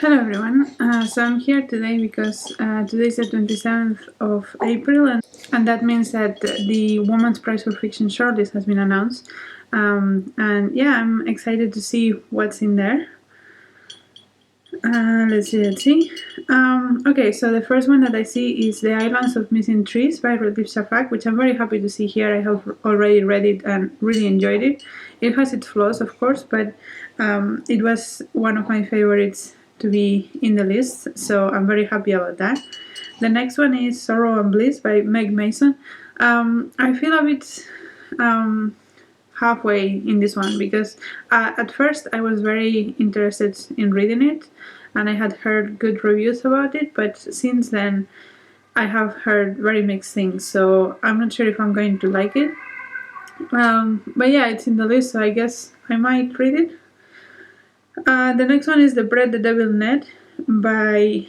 Hello everyone. So I'm here today because today is the 27th of April, and that means that the Women's Prize for Fiction shortlist has been announced. And yeah, I'm excited to see what's in there. Let's see. Okay, so the first one that I see is The Islands of Missing Trees by Rodif Shafak, which I'm very happy to see here. I have already read it and really enjoyed it. It has its flaws, of course, but it was one of my favorites to be in the list, so I'm very happy about that. The next one is Sorrow and Bliss by Meg Mason. I feel a bit halfway in this one because at first I was very interested in reading it and I had heard good reviews about it, but since then I have heard very mixed things, so I'm not sure if I'm going to like it. But yeah, it's in the list, so I guess I might read it. The next one is The Bread the Devil Net by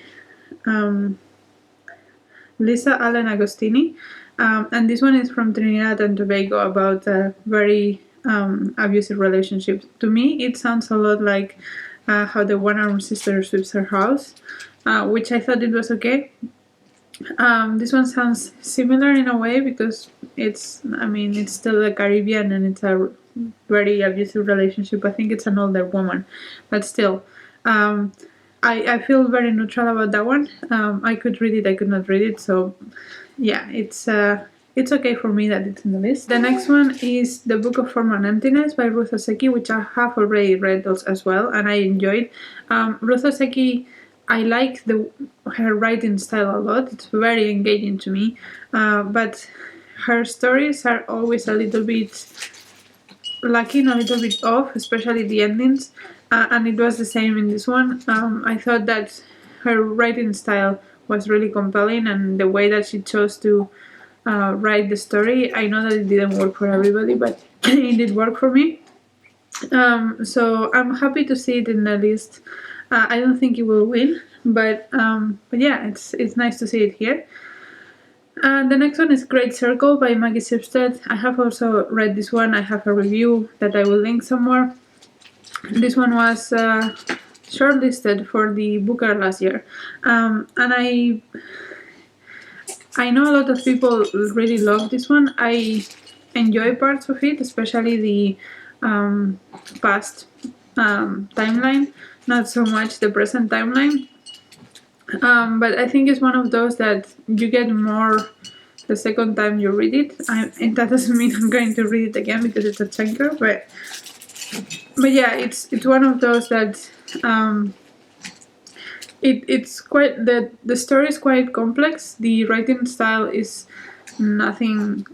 Lisa Allen Agostini. And this one is from Trinidad and Tobago about a very abusive relationship. To me, it sounds a lot like how the one-armed sister sweeps her house, which I thought it was okay. This one sounds similar in a way because it's still the Caribbean and it's a very abusive relationship. I think it's an older woman, but still, I feel very neutral about that one. I could read it, I could not read it, so yeah, it's okay for me that it's in the list. The next one is The Book of Form and Emptiness by Ruth Oseki, which I have already read as well, and I enjoyed. Ruth Oseki, I like her writing style a lot. It's very engaging to me, but her stories are always a little bit lacking, a little bit off, especially the endings. And it was the same in this one. I thought that her writing style was really compelling, and the way that she chose to write the story. I know that it didn't work for everybody, but it did work for me. So I'm happy to see it in the list. I don't think it will win, but yeah, it's nice to see it here. The next one is Great Circle by Maggie Sipstead. I have also read this one. I have a review that I will link somewhere. This one was shortlisted for the Booker last year, and I know a lot of people really love this one. I enjoy parts of it, especially the past timeline, not so much the present timeline. But I think it's one of those that you get more the second time you read it. And that doesn't mean I'm going to read it again because it's a chunker, but yeah, it's one of those that it's quite the story is quite complex. The writing style is nothing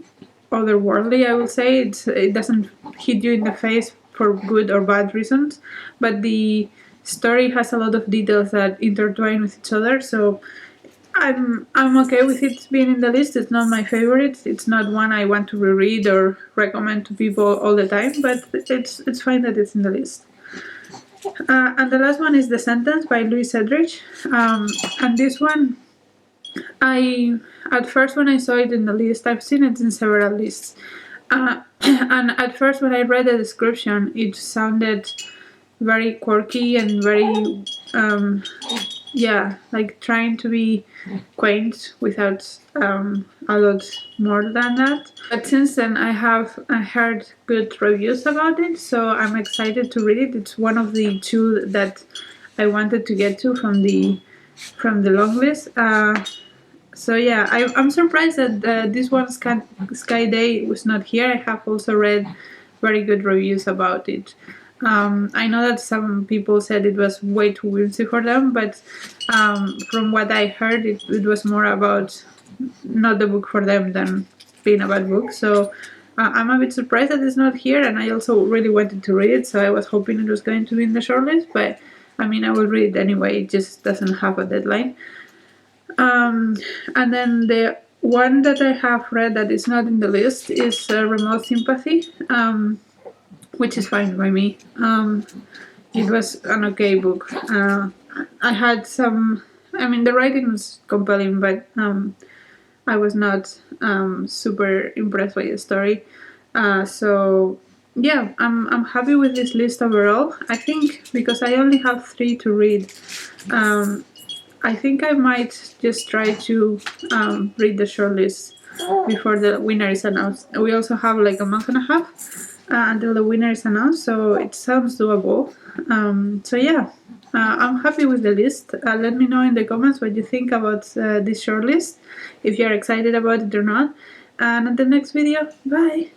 otherworldly, I would say. It doesn't hit you in the face for good or bad reasons, but the story has a lot of details that intertwine with each other. So I'm okay with it being in the list. It's not my favorite. It's not one I want to reread or recommend to people all the time, but it's fine that it's in the list. And the last one is The Sentence by Louise Sedrich. And this one, at first when I saw it in the list, I've seen it in several lists. And at first when I read the description, it sounded very quirky and very, like trying to be quaint without a lot more than that. But since then I heard good reviews about it, so I'm excited to read it. It's one of the two that I wanted to get to from the long list. So yeah, I'm surprised that this one Sky Day was not here. I have also read very good reviews about it. I know that some people said it was way too whimsy for them, but from what I heard, it was more about not the book for them than being a bad book. So I'm a bit surprised that it's not here, and I also really wanted to read it, so I was hoping it was going to be in the shortlist, but I mean, I will read it anyway. It just doesn't have a deadline. And then the one that I have read that is not in the list is Remote Sympathy, which is fine by me. It was an okay book. I had some. I mean, the writing was compelling, but I was not super impressed by the story. So yeah, I'm happy with this list overall. I think because I only have three to read, um, I think I might just try to read the shortlist before the winner is announced. We also have like a month and a half until the winner is announced, so it sounds doable. So yeah, I'm happy with the list. Let me know in the comments what you think about this shortlist, if you're excited about it or not. And until next video, bye!